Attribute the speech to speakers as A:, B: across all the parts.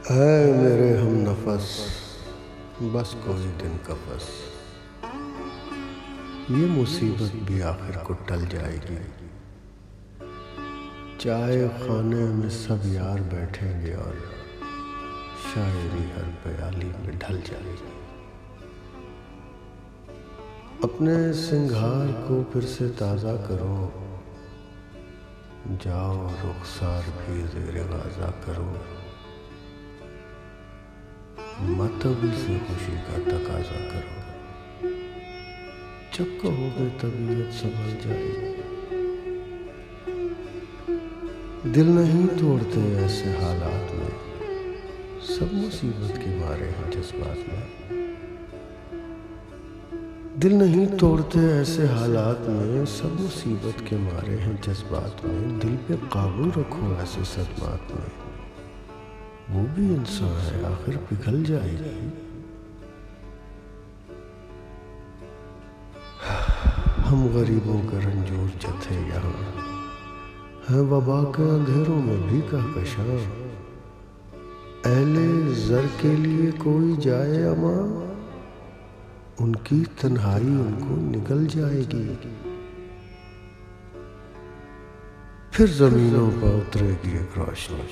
A: ऐ मेरे हम नफस, बस कोई दिन का बस, ये मुसीबत भी आखिर को टल जाएगी। चाय खाने में सब यार बैठेंगे और शायरी हर प्याली में ढल जाएगी। अपने सिंगार को फिर से ताज़ा करो, जाओ रुखसार भी ज़ेरे गाज़ा करो। मत अभी से खुशी का तकाजा करो, जब कहोगे तबीयत संभल जाएगी। दिल नहीं तोड़ते ऐसे हालात में, सब मुसीबत के मारे हैं जज्बात में। दिल नहीं तोड़ते ऐसे हालात में, सब मुसीबत के मारे हैं जज्बात में। दिल पे काबू रखो ऐसे सदमात में, वो भी इंसान है आखिर पिघल जाएगी। हम गरीबों का रंजूर जथे यहाँ है, वबा के अंधेरों में भी कहकशां। अहले ज़र के लिए कोई जाए अमा, उनकी तन्हाई उनको निगल जाएगी। फिर जमीनों पर उतरेगी एक रोशनी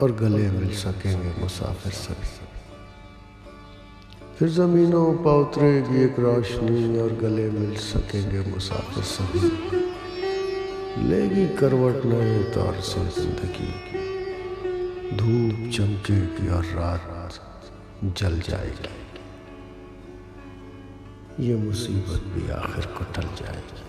A: और गले मिल सकेंगे मुसाफिर सभी। फिर जमीनों पर उतरेगी एक रोशनी और गले मिल सकेंगे मुसाफिर सभी। लेगी करवट नए तौर से जिंदगी, धूप चमकेगी और रात जल जाएगी। ये मुसीबत भी आखिर को टल जाएगी।